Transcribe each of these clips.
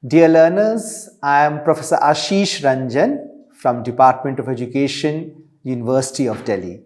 Dear learners, I am Professor Ashish Ranjan from Department of Education, University of Delhi.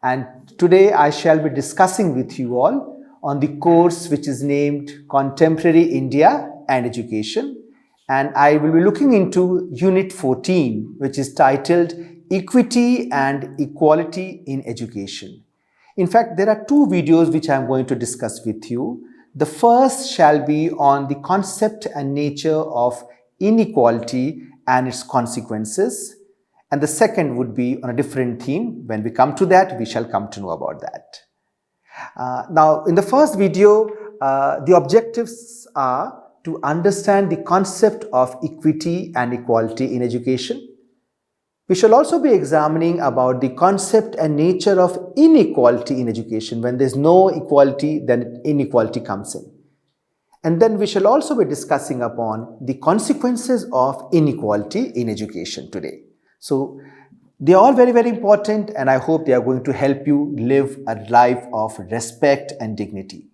And today I shall be discussing with you all on the course which is named Contemporary India and Education. And I will be looking into Unit 14, which is titled Equity and Equality in Education. In fact, there are two videos which I am going to discuss with you. The first shall be on the concept and nature of inequality and its consequences. And the second would be on a different theme. When we come to that, we shall come to know about that. Now, in the first video, the objectives are to understand the concept of equity and equality in education. We shall also be examining about the concept and nature of inequality in education. When there is no equality, then inequality comes in. And then we shall also be discussing upon the consequences of inequality in education today. So they are all very, very important, and I hope they are going to help you live a life of respect and dignity.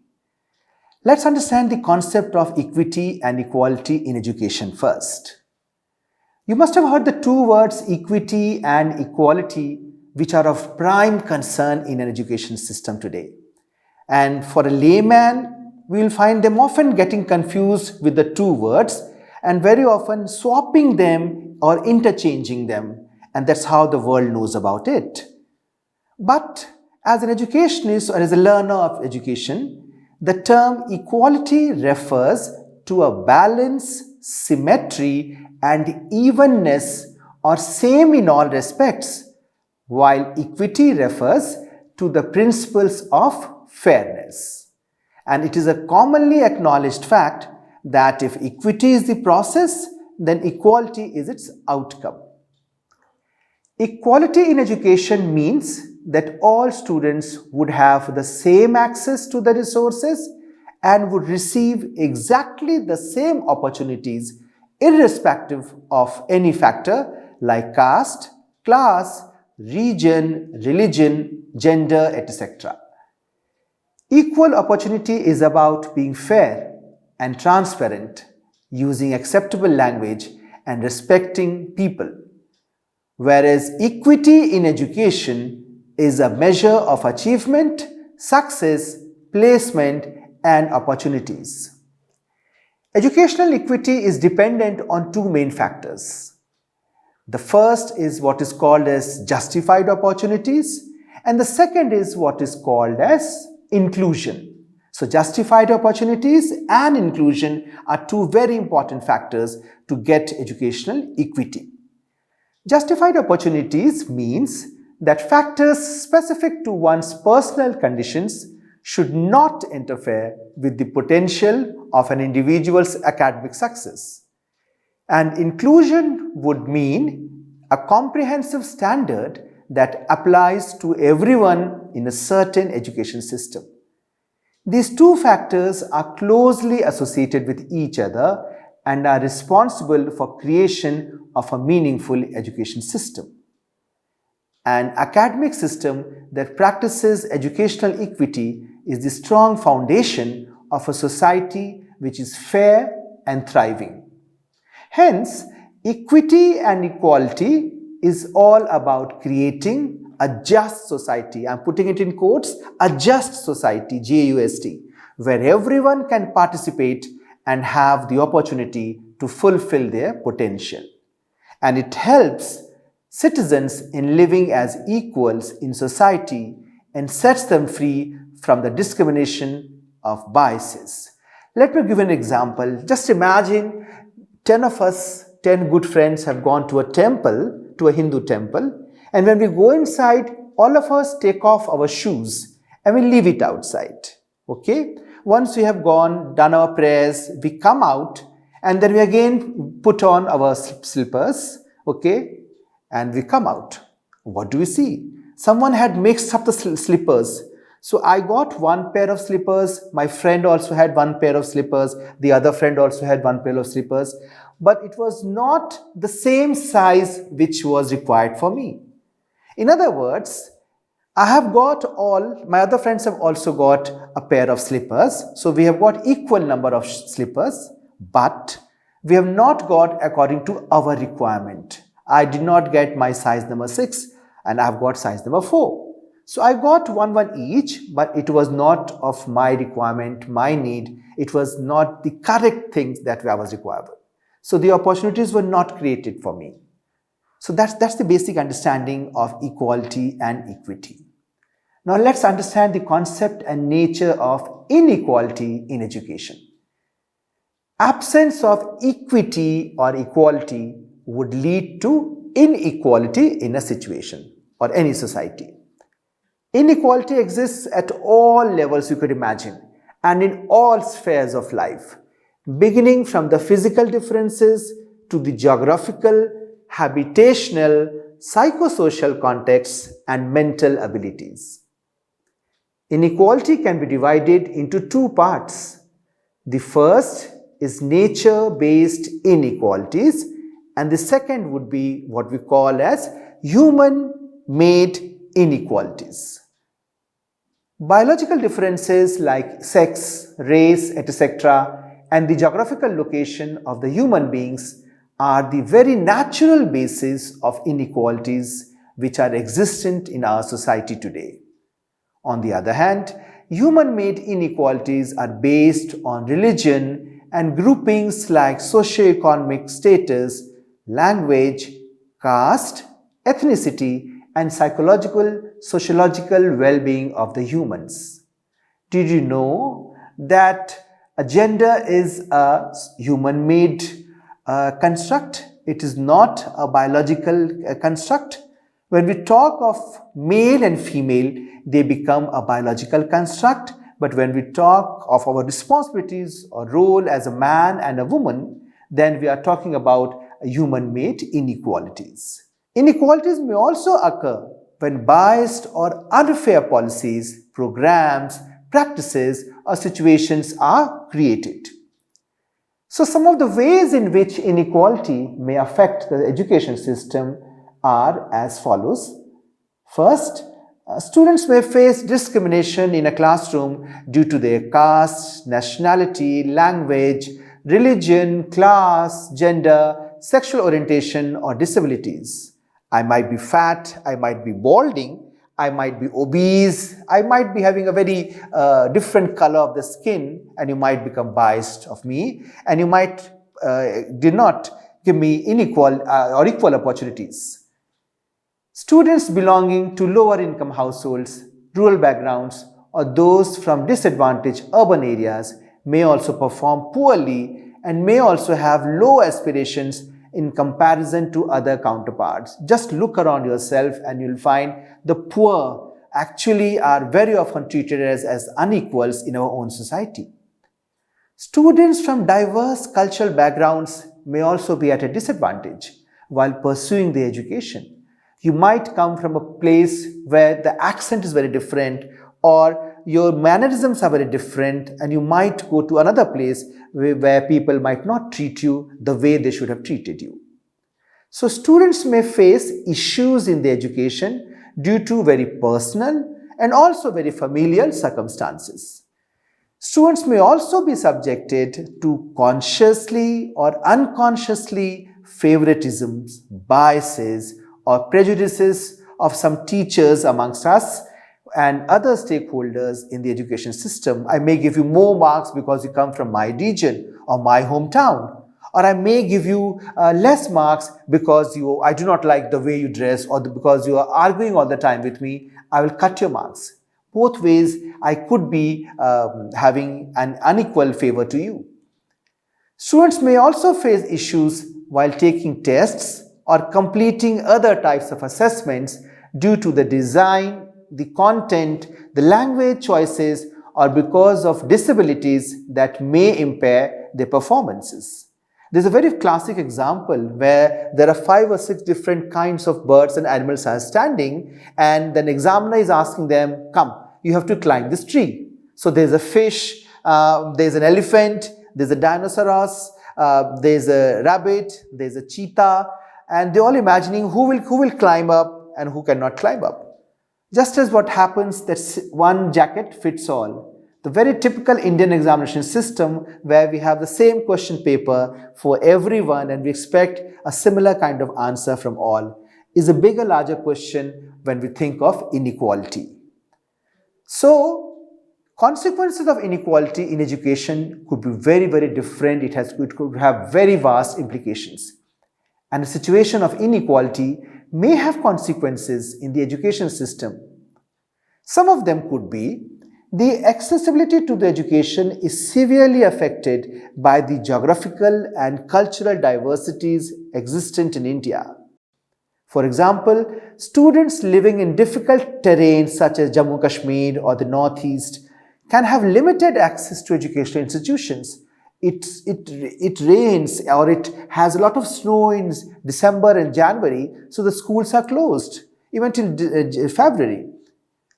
Let's understand the concept of equity and equality in education first. You must have heard the two words equity and equality, which are of prime concern in an education system today. And for a layman, we will find them often getting confused with the two words and very often swapping them or interchanging them. And that's how the world knows about it. But as an educationist or as a learner of education, the term equality refers to a balance, symmetry, and evenness or same in all respects, while equity refers to the principles of fairness. And it is a commonly acknowledged fact that if equity is the process, then equality is its outcome. Equality in education means that all students would have the same access to the resources and would receive exactly the same opportunities irrespective of any factor like caste, class, region, religion, gender, etc. Equal opportunity is about being fair and transparent, using acceptable language and respecting people, whereas equity in education is a measure of achievement, success, placement, and opportunities. Educational equity is dependent on two main factors. The first is what is called as justified opportunities, and the second is what is called as inclusion. So justified opportunities and inclusion are two very important factors to get educational equity. Justified opportunities means that factors specific to one's personal conditions should not interfere with the potential of an individual's academic success. And inclusion would mean a comprehensive standard that applies to everyone in a certain education system. These two factors are closely associated with each other and are responsible for creation of a meaningful education system. An academic system that practices educational equity is the strong foundation of a society which is fair and thriving. Hence, equity and equality is all about creating a just society. I'm putting it in quotes, a just society, J-U-S-T, where everyone can participate and have the opportunity to fulfill their potential. And it helps citizens in living as equals in society and sets them free from the discrimination of biases. Let me give an example. Just imagine 10 of us, 10 good friends have gone to a temple, to a Hindu temple, and when we go inside, all of us take off our shoes and we leave it outside. Okay? Once we have gone, done our prayers, we come out and then we again put on our slippers, okay, and we come out. What do we see? Someone had mixed up the slippers. So I got one pair of slippers, my friend also had one pair of slippers, the other friend also had one pair of slippers, but it was not the same size which was required for me. In other words, I have got my other friends have also got a pair of slippers, so we have got equal number of slippers, but we have not got according to our requirement. I did not get my size number 6 and I've got size number 4. So I got one each, but it was not of my requirement, my need. It was not the correct things that I was required. So the opportunities were not created for me. So that's the basic understanding of equality and equity. Now let's understand the concept and nature of inequality in education. Absence of equity or equality would lead to inequality in a situation or any society. Inequality exists at all levels you could imagine and in all spheres of life, beginning from the physical differences to the geographical, habitational, psychosocial contexts and mental abilities. Inequality can be divided into two parts. The first is nature-based inequalities, and the second would be what we call as human-made inequalities. Biological differences like sex, race, etc., and the geographical location of the human beings are the very natural basis of inequalities which are existent in our society today. On the other hand, human-made inequalities are based on religion and groupings like socioeconomic status, language, caste, ethnicity, and psychological, sociological well-being of the humans. Did you know that a gender is a human-made construct? It is not a biological construct. When we talk of male and female, they become a biological construct. But when we talk of our responsibilities or role as a man and a woman, then we are talking about human-made inequalities. Inequalities may also occur when biased or unfair policies, programs, practices, or situations are created. So some of the ways in which inequality may affect the education system are as follows. First, students may face discrimination in a classroom due to their caste, nationality, language, religion, class, gender, sexual orientation, or disabilities. I might be fat, I might be balding, I might be obese, I might be having a very different color of the skin, and you might become biased of me, and you might did not give me unequal or equal opportunities. Students belonging to lower income households, rural backgrounds, or those from disadvantaged urban areas may also perform poorly and may also have low aspirations in comparison to other counterparts. Just look around yourself and you'll find the poor actually are very often treated as unequals in our own society. Students from diverse cultural backgrounds may also be at a disadvantage while pursuing their education. You might come from a place where the accent is very different or your mannerisms are very different, and you might go to another place where people might not treat you the way they should have treated you. So students may face issues in their education due to very personal and also very familial circumstances. Students may also be subjected to consciously or unconsciously favoritisms, biases, or prejudices of some teachers amongst us and other stakeholders in the education system. I may give you more marks because you come from my region or my hometown. Or I may give you less marks because I do not like the way you dress, or because you are arguing all the time with me. I will cut your marks. Both ways I could be having an unequal favor to you. Students may also face issues while taking tests or completing other types of assessments due to the design, the content, the language choices, or because of disabilities that may impair their performances. There's a very classic example where there are 5 or 6 different kinds of birds and animals are standing, and the examiner is asking them, come, you have to climb this tree. So there's a fish, there's an elephant, there's a dinosaurus, there's a rabbit, there's a cheetah, and they're all imagining who will climb up and who cannot climb up. Just as what happens that one jacket fits all. The very typical Indian examination system where we have the same question paper for everyone and we expect a similar kind of answer from all is a bigger, larger question when we think of inequality. So, consequences of inequality in education could be very, very different. It could have very vast implications. And a situation of inequality may have consequences in the education system. Some of them could be the accessibility to the education is severely affected by the geographical and cultural diversities existent in India. For example, students living in difficult terrains such as Jammu Kashmir or the Northeast can have limited access to educational institutions. It rains or it has a lot of snow in December and January, so the schools are closed even till February.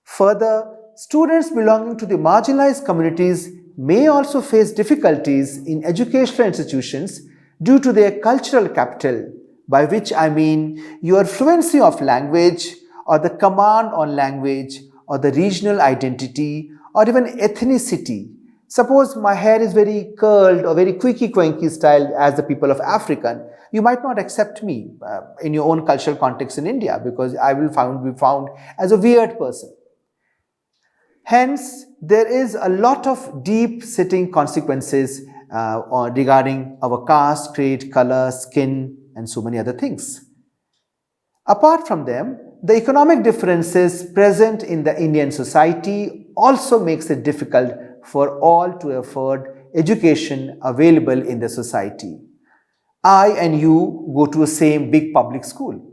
Further, students belonging to the marginalized communities may also face difficulties in educational institutions due to their cultural capital, by which I mean your fluency of language or the command on language or the regional identity or even ethnicity. Suppose my hair is very curled or very quirky-quanky style as the people of African. You might not accept me in your own cultural context in India because I will be found as a weird person. Hence, there is a lot of deep-sitting consequences regarding our caste, creed, color, skin, and so many other things. Apart from them, the economic differences present in the Indian society also makes it difficult for all to afford education available in the society. I and you go to the same big public school,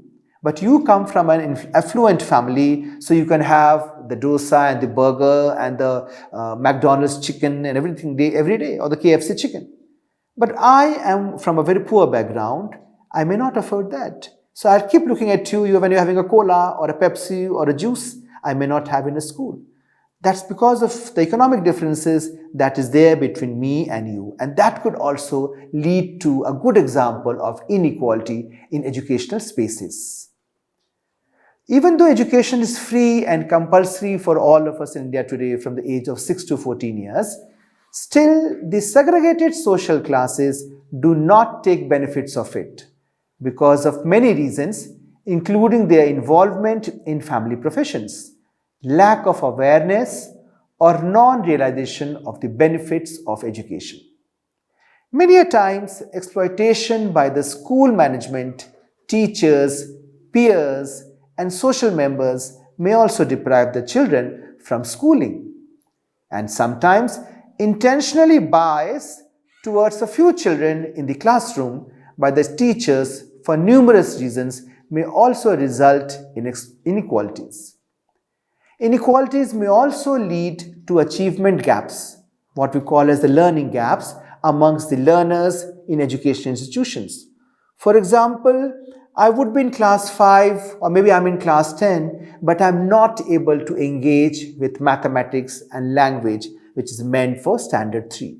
but you come from an affluent family, so you can have the dosa and the burger and the McDonald's chicken and everything every day, or the KFC chicken. But I am from a very poor background. I may not afford that. So I'll keep looking at you when you're having a cola or a Pepsi or a juice I may not have in a school. That's because of the economic differences that is there between me and you. And that could also lead to a good example of inequality in educational spaces. Even though education is free and compulsory for all of us in India today from the age of 6 to 14 years, still the segregated social classes do not take benefits of it because of many reasons, including their involvement in family professions, lack of awareness, or non-realization of the benefits of education. Many a times, exploitation by the school management, teachers, peers, and social members may also deprive the children from schooling, and sometimes intentionally bias towards a few children in the classroom by the teachers for numerous reasons may also result in inequalities. Inequalities may also lead to achievement gaps, what we call as the learning gaps amongst the learners in education institutions. For example, I would be in class 5 or maybe I'm in class 10, but I'm not able to engage with mathematics and language, which is meant for standard 3.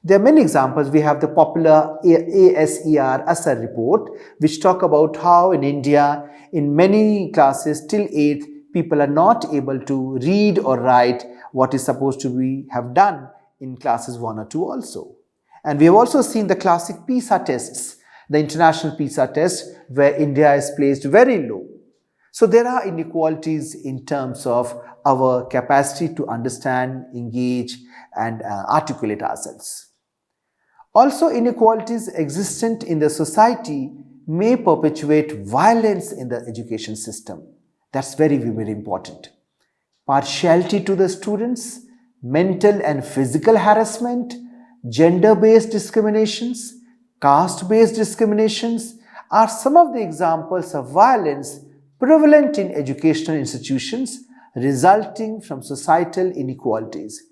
There are many examples. We have the popular ASER report, which talk about how in India, in many classes till 8th, people are not able to read or write what is supposed to be have done in classes 1 or 2 also. And we have also seen the classic PISA tests, the international PISA test, where India is placed very low. So there are inequalities in terms of our capacity to understand, engage, and articulate ourselves. Also, inequalities existent in the society may perpetuate violence in the education system. That's very, very important. Partiality to the students, mental and physical harassment, gender-based discriminations, caste-based discriminations are some of the examples of violence prevalent in educational institutions resulting from societal inequalities.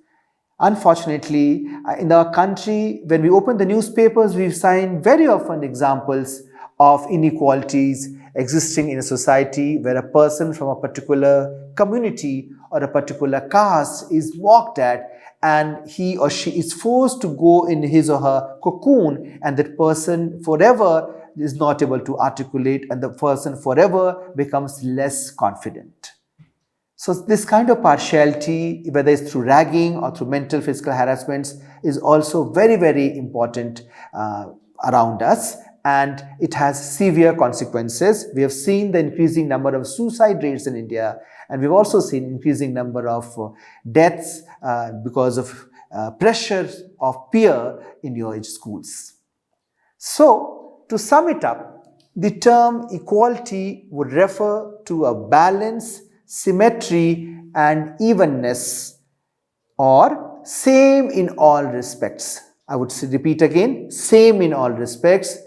Unfortunately, in our country, when we open the newspapers, we find very often examples of inequalities existing in a society where a person from a particular community or a particular caste is mocked at and he or she is forced to go in his or her cocoon, and that person forever is not able to articulate and the person forever becomes less confident. So this kind of partiality, whether it's through ragging or through mental physical harassments, is also very, very important around us, and it has severe consequences. We have seen the increasing number of suicide rates in India, and we've also seen increasing number of deaths because of pressure of peer in your schools. So, to sum it up, the term equality would refer to a balance, symmetry and evenness, or same in all respects. I would repeat again, same in all respects.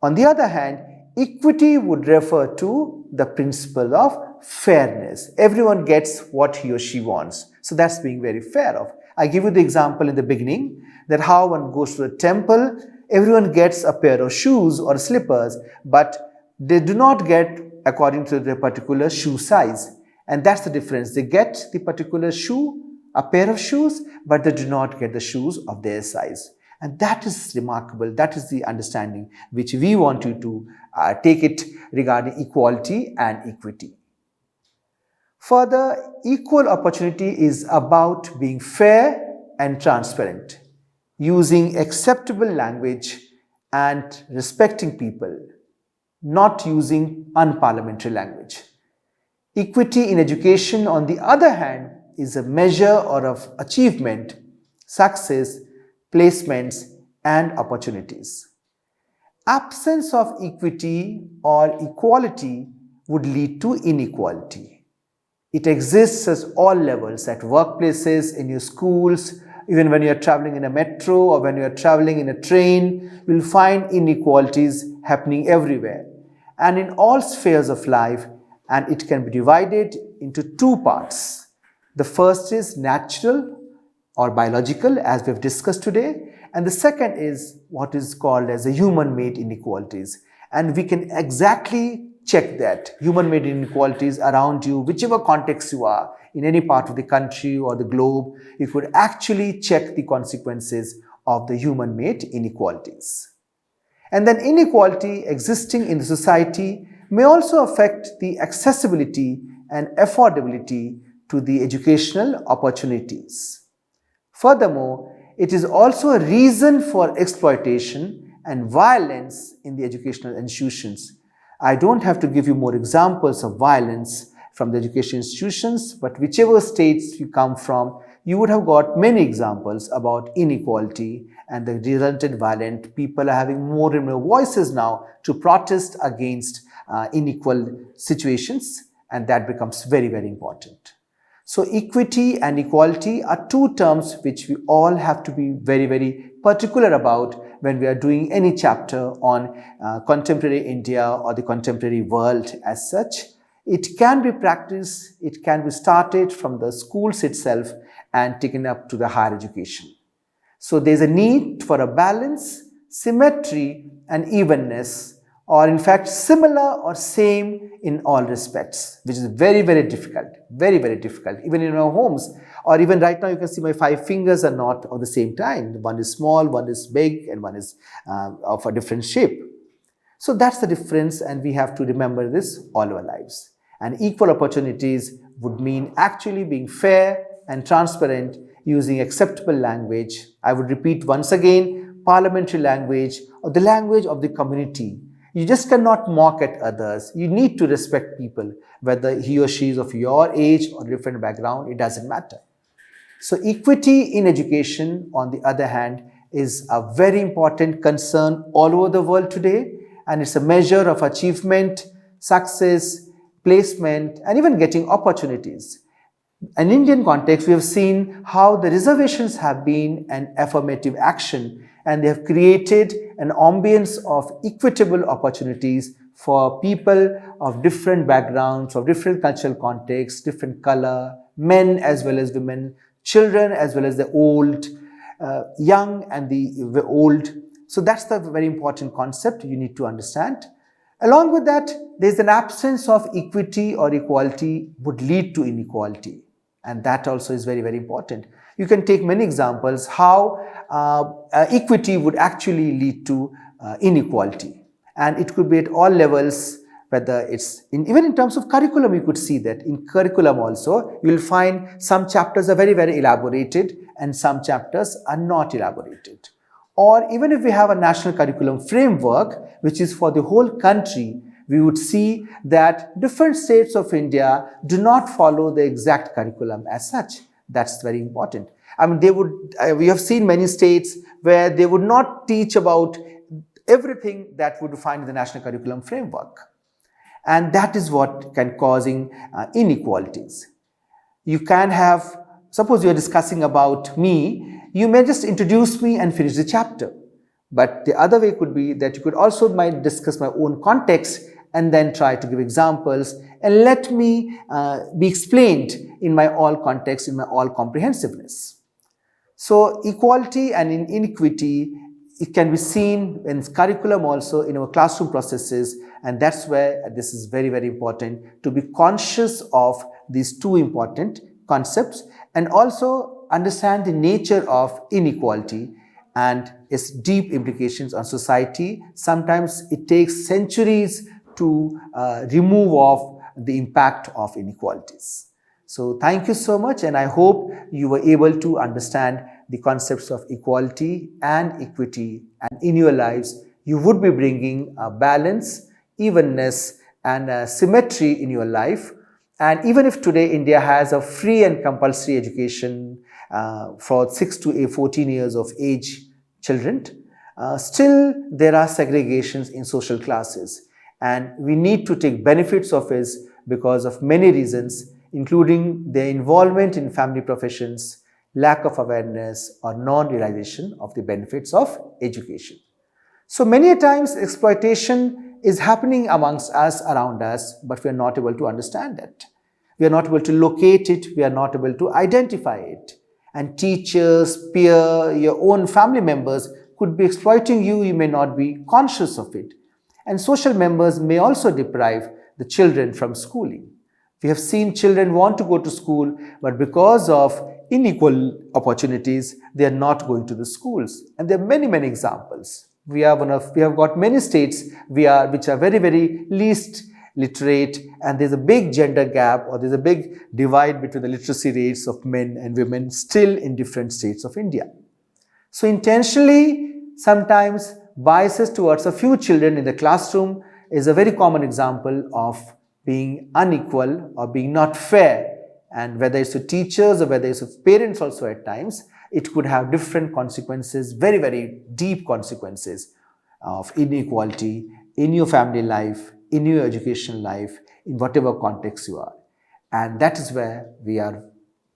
On the other hand, equity would refer to the principle of fairness. Everyone gets what he or she wants. So that's being very fair of. I give you the example in the beginning that how one goes to a temple, everyone gets a pair of shoes or slippers, but they do not get according to their particular shoe size. And that's the difference. They get the particular shoe, a pair of shoes, but they do not get the shoes of their size. And that is remarkable. That is the understanding which we want you to take it regarding equality and equity. Further, equal opportunity is about being fair and transparent, using acceptable language and respecting people, not using unparliamentary language. Equity in education, on the other hand, is a measure or of achievement, success, placements, and opportunities. Absence of equity or equality would lead to inequality. It exists at all levels, at workplaces, in your schools, even when you are traveling in a metro or when you are traveling in a train, you will find inequalities happening everywhere and in all spheres of life, and it can be divided into two parts. The first is natural or biological, as we have discussed today, and the second is what is called as the human-made inequalities. And we can exactly check that human-made inequalities around you, whichever context you are, in any part of the country or the globe, you could actually check the consequences of the human-made inequalities. And then inequality existing in the society may also affect the accessibility and affordability to the educational opportunities. Furthermore, it is also a reason for exploitation and violence in the educational institutions. I don't have to give you more examples of violence from the education institutions, but whichever states you come from, you would have got many examples about inequality and the resultant violent. People are having more and more voices now to protest against unequal situations, and that becomes very, very important. So equity and equality are two terms which we all have to be very, very particular about when we are doing any chapter on contemporary India or the contemporary world as such. It can be practiced, it can be started from the schools itself and taken up to the higher education. So there's a need for a balance, symmetry and evenness, or in fact similar or same in all respects, which is very, very difficult, very, very difficult, even in our homes. Or even right now you can see my 5 fingers are not of the same time. One is small, one is big, and one is of a different shape. So that's the difference, and we have to remember this all our lives. And equal opportunities would mean actually being fair and transparent, using acceptable language. I would repeat once again, parliamentary language or the language of the community. You just cannot mock at others. You need to respect people, whether he or she is of your age or different background, it doesn't matter. So equity in education, on the other hand, is a very important concern all over the world today, and it's a measure of achievement, success, placement, and even getting opportunities. In Indian context, we have seen how the reservations have been an affirmative action, and they have created an ambience of equitable opportunities for people of different backgrounds, of different cultural contexts, different color, men as well as women, children as well as the old, young and the old. So that's the very important concept you need to understand. Along with that, there's an absence of equity or equality would lead to inequality. And that also is very, very important. You can take many examples how equity would actually lead to inequality. And it could be at all levels, whether it's even in terms of curriculum. You could see that in curriculum also you will find some chapters are very, very elaborated and some chapters are not elaborated. Or even if we have a national curriculum framework which is for the whole country, we would see that different states of India do not follow the exact curriculum as such. That's very important. I mean, we have seen many states where they would not teach about everything that would find in the national curriculum framework. And that is what can causing inequalities. You can have, suppose you are discussing about me, you may just introduce me and finish the chapter. But the other way could be that you could also might discuss my own context and then try to give examples and let me be explained in my all context, in my all comprehensiveness. So equality and inequity, it can be seen in curriculum also, in our classroom processes, and that's where this is very, very important to be conscious of these two important concepts and also understand the nature of inequality and its deep implications on society. Sometimes it takes centuries to remove off the impact of inequalities. So thank you so much, and I hope you were able to understand the concepts of equality and equity, and in your lives you would be bringing a balance, evenness and symmetry in your life. And even if today India has a free and compulsory education for 6 to 14 years of age children, still there are segregations in social classes, and we need to take benefits of it because of many reasons, including their involvement in family professions, lack of awareness or non-realization of the benefits of education. So many times exploitation is happening amongst us, around us, but we are not able to understand it. We are not able to locate it, we are not able to identify it. And teachers, peer, your own family members could be exploiting you, you may not be conscious of it. And social members may also deprive the children from schooling. We have seen children want to go to school, but because of unequal opportunities, they are not going to the schools. And there are many, many examples. We have got many states which are very, very least literate, and there's a big gender gap, or there's a big divide between the literacy rates of men and women still in different states of India. So intentionally, sometimes biases towards a few children in the classroom is a very common example of being unequal or being not fair. And whether it's to teachers or whether it's to parents also at times, it could have different consequences, very, very deep consequences of inequality in your family life, in your educational life, in whatever context you are. And that is where we are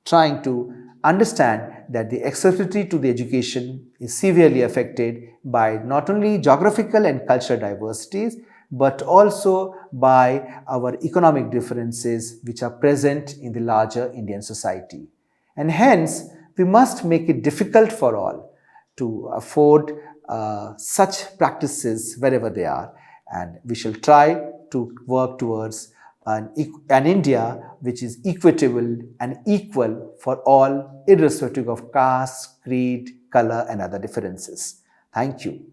trying to understand that the accessibility to the education is severely affected by not only geographical and cultural diversities, but also by our economic differences which are present in the larger Indian society. And hence, we must make it difficult for all to afford such practices wherever they are. And we shall try to work towards an India which is equitable and equal for all, irrespective of caste, creed, color, and other differences. Thank you.